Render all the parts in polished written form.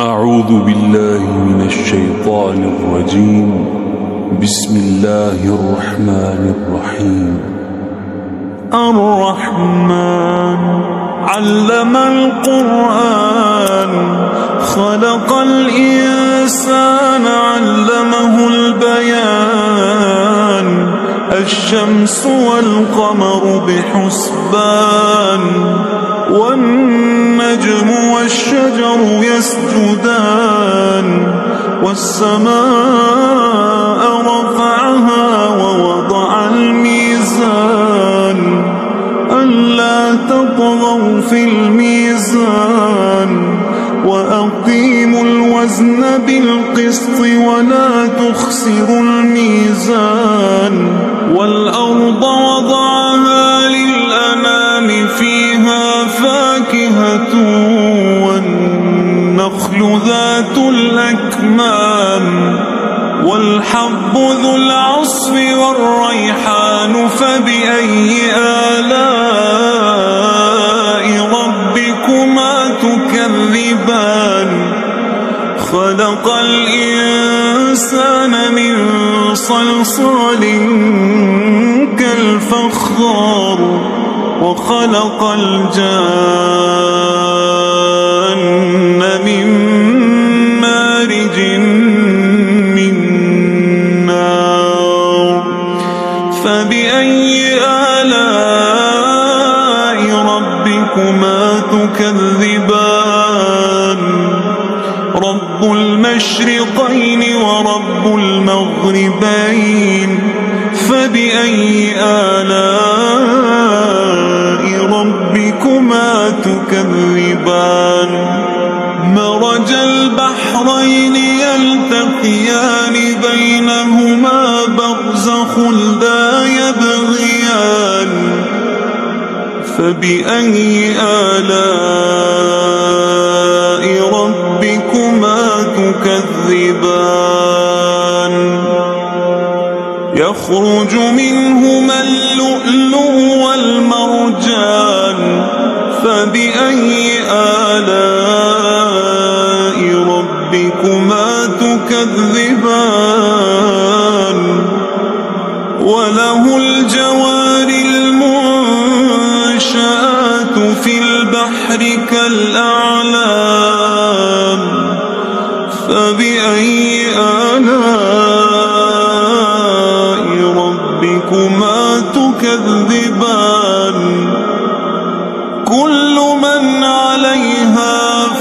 أعوذ بالله من الشيطان الرجيم. بسم الله الرحمن الرحيم. الرحمن علم القرآن خلق الإنسان علمه البيان الشمس والقمر بحسبان والنجم والشجر يسجدان والسماء رفعها ووضع الميزان ألا تطغوا في الميزان وأقيموا الوزن بالقسط ولا تخسروا الميزان والأرض وضعها للأنام فيها فاكهة والنخل ذات الأكمام والحب ذو العصف والريحان فبأي آلاء ربكما تكذبان خلق الإنسان من صلصال كالفخار وخلق الجان من مارج من نار فبأي آلاء ربكما تكذبان رب المشرقين ورب المغربين فبأي آلاء ربكما تكذبان مرج البحرين يلتقيان بينهما برزخ لا يبغيان فبأي آلاء ربكما تكذبان يخرج منهما اللؤلؤ والمرجان فبأي آلاء ربكما تكذبان وله الجوار المنشآت في البحر كالأعلام فبأي آلاء ربكما تكذبان كل من عليها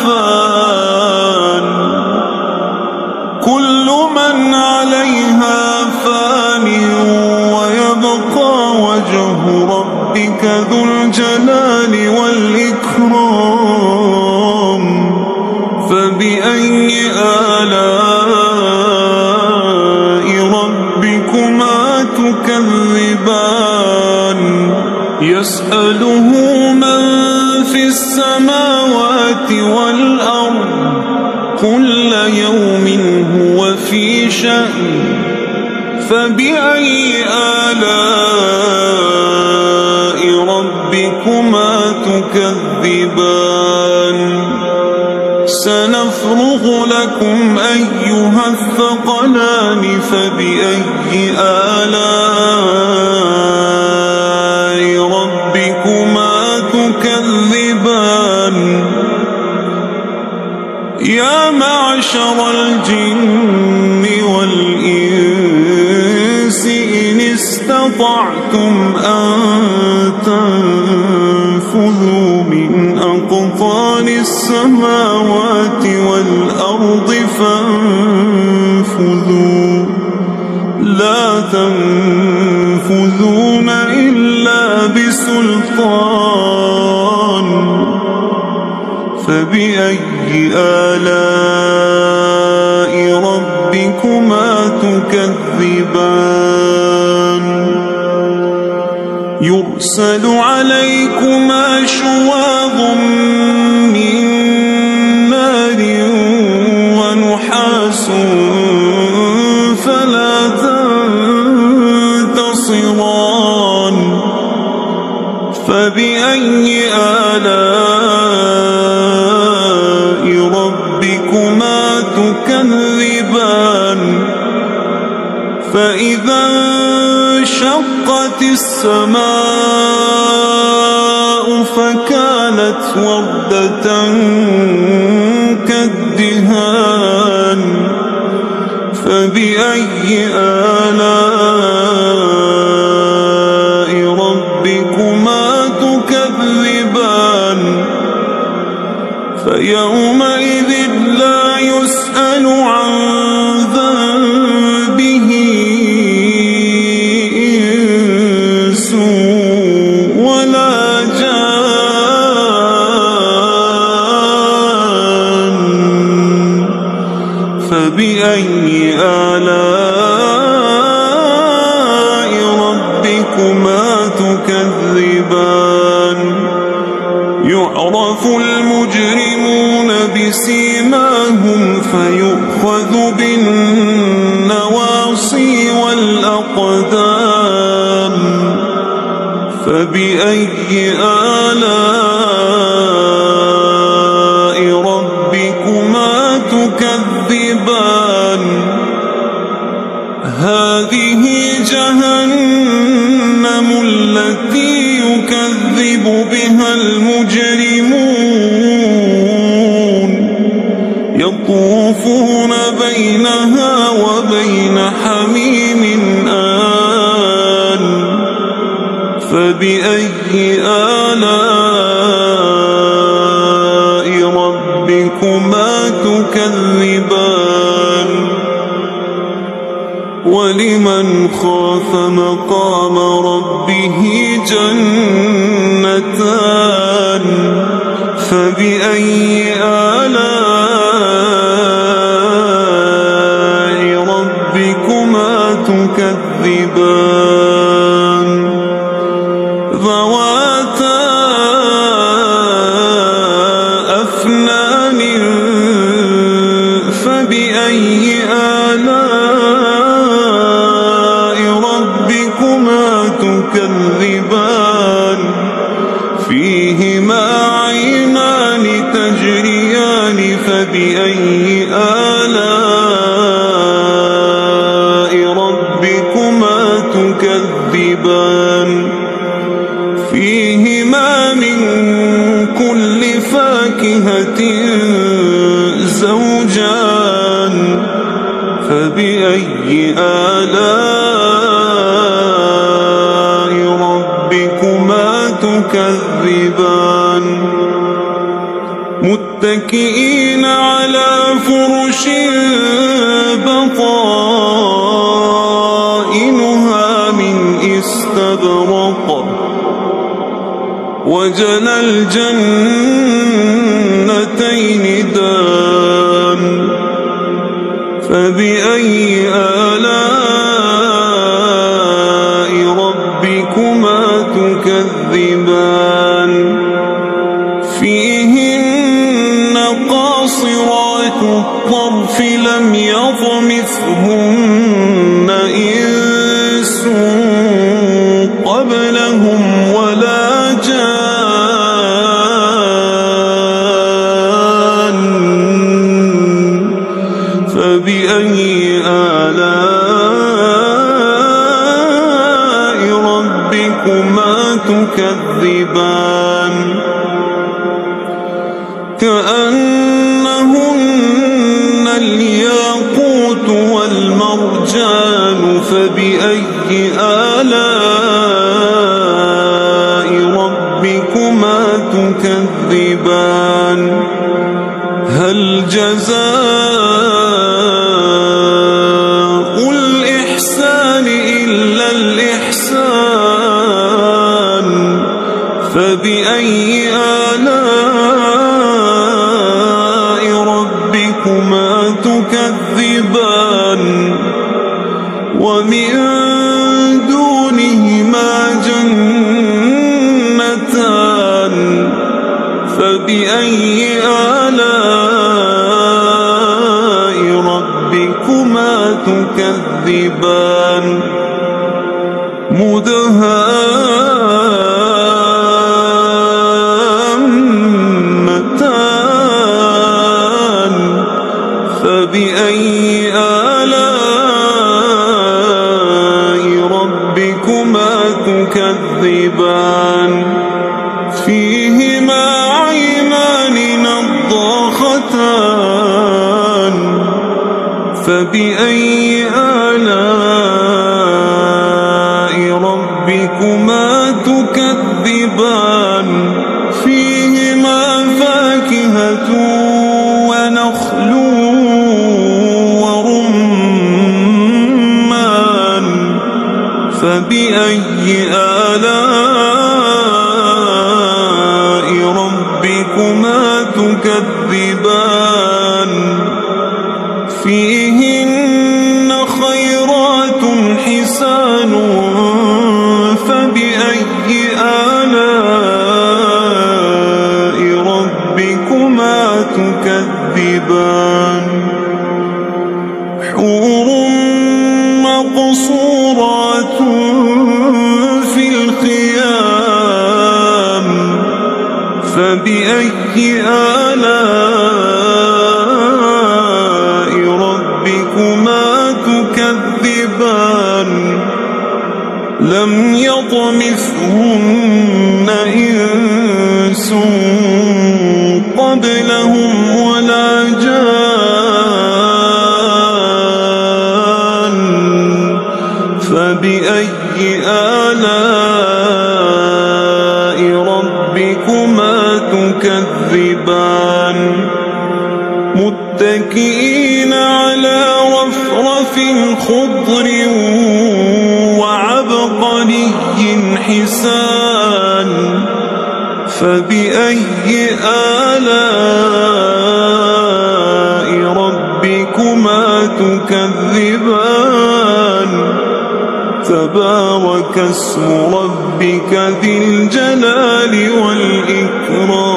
فان كل من عليها فان ويبقى وجه ربك ذو الجلال والإكرام فبأي آلاء ربكما تكذبان يسأله من في السماوات والأرض كل يوم هو في شأن فبأي آلاء ربكما تكذبان سنفرغ لكم أيها الثقلان فبأي آلاء ربكما تكذبان يا معشر الجن والإنس إن استطعتم أن تنفذوا من أقطار السماوات والأرض فانفذوا لا تنفذون إلا بسلطان فبأي آلاء ربكما تكذبان يرسل عليكما شواظ من نار ونحاس فلا تنتصران فبأي آلاء ربكما فإذا انشقت السماء فكانت وردة كالدهان فبأي آلاء ربكما تكذبان فيومئذ لا يسأل عن ذنبه إنس ولا جان فبأي آلاء ربكما تكذبان يعرف المجرمون بسيماهم فيؤخذ بالنواصي والأقدام فبأي آلاء ربكما تكذبان هذه جهنم التي يكذب بها المجرمون يطوفون بينها وبين حميم آن فبأي آلاء ربكما تكذبان ولمن خاف مقام ربه جنتان فبأي آلاء ربكما تكذبان ذواتا أفنان فبأي آلاء ربكما تكذبان فيهما عينان تجريان فبأي آلاء ربكما تكذبان فيهما من كل فاكهة زوجان فبأي آلاء ربكما تكذبان متكئين على فرش بطائنها من استبرق وجنى الجنتين دان فبأي آلاء ربكما تكذبان فيهن قاصرات الطرف لم يطمثهن إنس قبلهم ولا جان فبأي آلاء ربكما تكذبان كأنهن الياقوت والمرجان فبأي آلاء ربكما تكذبان هل جزاء الإحسان إلا الإحسان فبأي آلاء ربكما تكذبان ومن دونهما جنتان فبأي آلاء ربكما تكذبان مدهامتان فبأي آلاء خصلتان فبأي آلاء ربكما تكذبان فيهما فاكهة ونخل ورمان فبأي آلاء ربكما تكذبان فيهن خيرات حسان فبأي آلاء ربكما تكذبان حور مقصورات في الخيام فبأي آلاء ربكما تكذبان لم يطمثهن إنس قبلهم ولا جان فبأي آلاء ربكما تكذبان متكئين على رفرف خضر وعبقري حسان فبأي آلاء ربكما تكذبان تبارك اسم ربك ذي الجلال والإكرام